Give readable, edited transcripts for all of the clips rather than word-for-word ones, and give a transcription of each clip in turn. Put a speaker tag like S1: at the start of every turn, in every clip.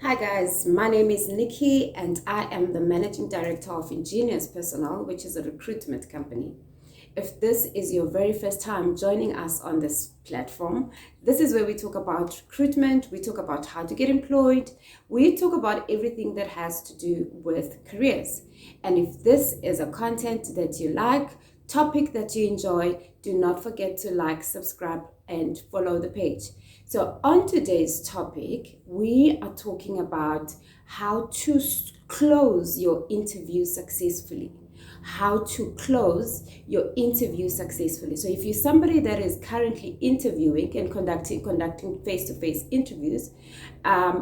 S1: Hi guys, my name is Nikki and I am the Managing Director of Ingenious Personnel, which is a recruitment company. If this is your very first time joining us on this platform, this is where we talk about recruitment, we talk about how to get employed, we talk about everything that has to do with careers. And if this is a content that you like, topic that you enjoy, do not forget to like, subscribe, and follow the page. So on today's topic, we are talking about how to close your interview successfully. How to close your interview successfully. So if you're somebody that is currently interviewing and conducting face-to-face interviews,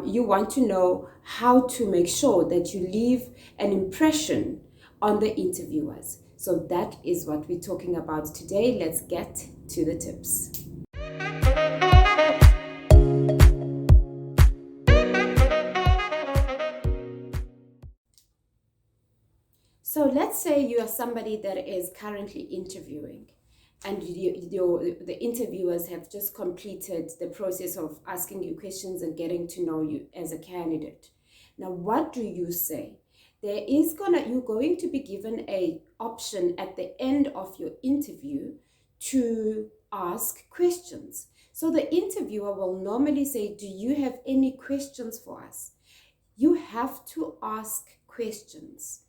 S1: you want to know how to make sure that you leave an impression on the interviewers. So that is what we're talking about today. Let's get to the tips. So let's say you are somebody that is currently interviewing and the interviewers have just completed the process of asking you questions and getting to know you as a candidate. Now, what do you say? You're going to be given an option at the end of your interview to ask questions. So the interviewer will normally say, "Do you have any questions for us?" You have to ask questions.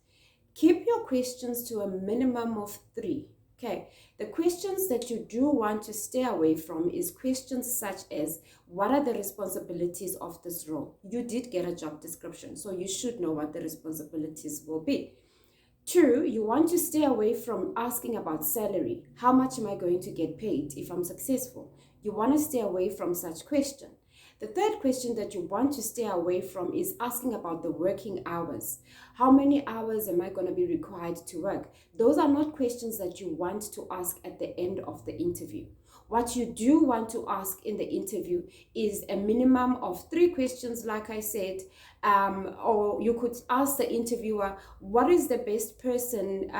S1: Keep your questions to a minimum of 3. Okay, the questions that you do want to stay away from is questions such as, what are the responsibilities of this role? You did get a job description, so you should know what the responsibilities will be. 2, you want to stay away from asking about salary. How much am I going to get paid if I'm successful? You want to stay away from such question. The third question that you want to stay away from is asking about the working hours. How many hours am I going to be required to work? Those are not questions that you want to ask at the end of the interview. What you do want to ask in the interview is a minimum of 3 questions, like I said, or you could ask the interviewer, what is the best person,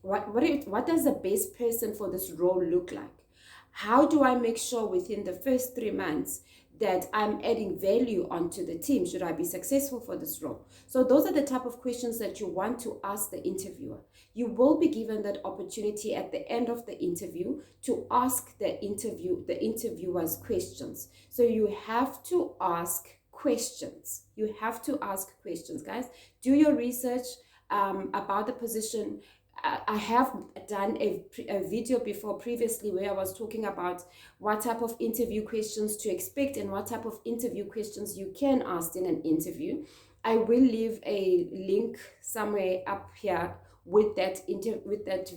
S1: what does the best person for this role look like? How do I make sure within the first 3 months that I'm adding value onto the team? Should I be successful for this role? So those are the type of questions that you want to ask the interviewer. You will be given that opportunity at the end of the interview to ask the interviewers questions. So you have to ask questions. You have to ask questions, guys. Do your research about the position. I have done a video before previously where I was talking about what type of interview questions to expect and what type of interview questions you can ask in an interview. I will leave a link somewhere up here with that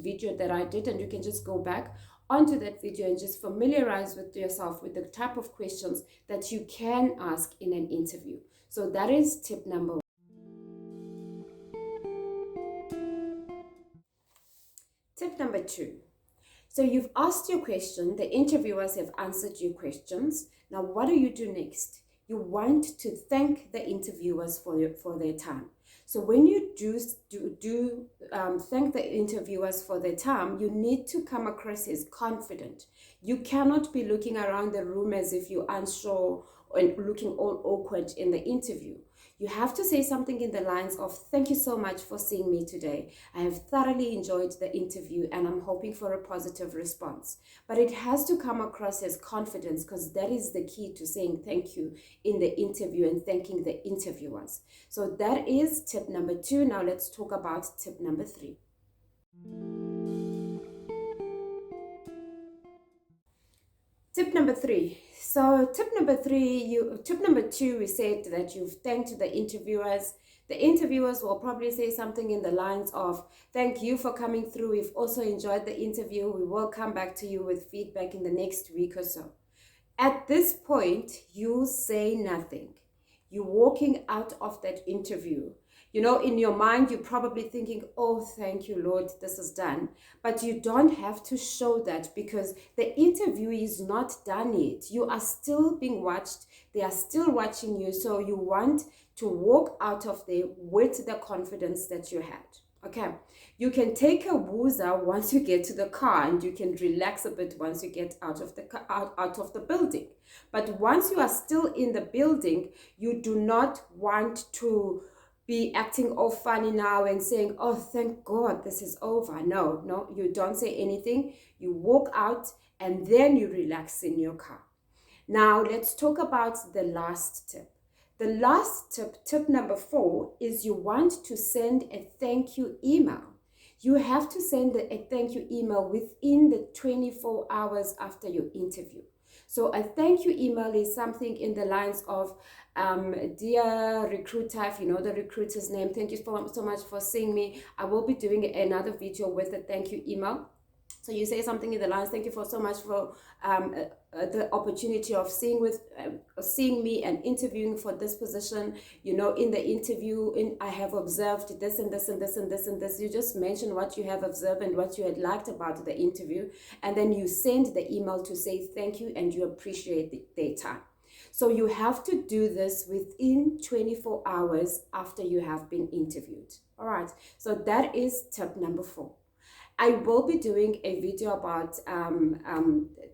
S1: video that I did, and you can just go back onto that video and just familiarize with yourself with the type of questions that you can ask in an interview. So that is tip number 1. Tip number 2. So you've asked your question, the interviewers have answered your questions. Now, what do you do next? You want to thank the interviewers for their time. So when you thank the interviewers for their time, you need to come across as confident. You cannot be looking around the room as if you're unsure and looking all awkward in the interview. You have to say something in the lines of, "Thank you so much for seeing me today. I have thoroughly enjoyed the interview and I'm hoping for a positive response." But it has to come across as confidence, because that is the key to saying thank you in the interview and thanking the interviewers. So that is tip number 2. Now let's talk about tip number 3. Tip number 3. So tip number 2, we said that you've thanked the interviewers. The interviewers will probably say something in the lines of, "Thank you for coming through. We've also enjoyed the interview. We will come back to you with feedback in the next week or so." At this point, you say nothing. You're walking out of that interview. In your mind, you're probably thinking, "Oh, thank you, Lord, this is done." But you don't have to show that, because the interview is not done yet. You are still being watched. They are still watching you. So you want to walk out of there with the confidence that you had. Okay, you can take a woozer once you get to the car, and you can relax a bit once you get out of the car, out of the building. But once you are still in the building, you do not want to be acting all funny now and saying, oh, thank God this is over. No, no, you don't say anything. You walk out and then you relax in your car. Now let's talk about the last tip. The last tip, tip number 4, is you want to send a thank you email. You have to send a thank you email within the 24 hours after your interview. So a thank you email is something in the lines of, dear recruiter, if you know the recruiter's name, thank you so much for seeing me. I will be doing another video with a thank you email. So you say something in the lines, thank you for so much for the opportunity of seeing me and interviewing for this position. You know, in the interview, I have observed this and this and this and this and this. You just mention what you have observed and what you had liked about the interview, and then you send the email to say thank you and you appreciate their time. So you have to do this within 24 hours after you have been interviewed. All right, so that is tip number 4. I will be doing a video about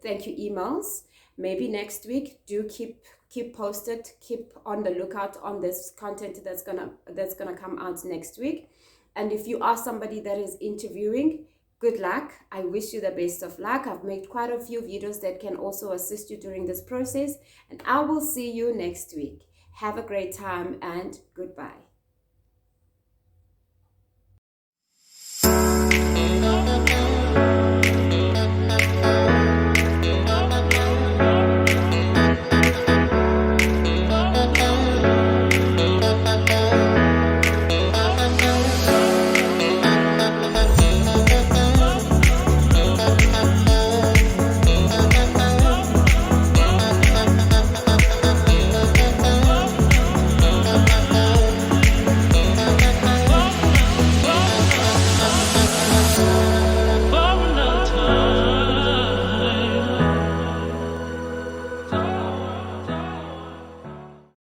S1: thank you emails maybe next week. Do keep posted, keep on the lookout on this content that's gonna come out next week. And if you are somebody that is interviewing, good luck. I wish you the best of luck. I've made quite a few videos that can also assist you during this process, and I will see you next week. Have a great time and goodbye.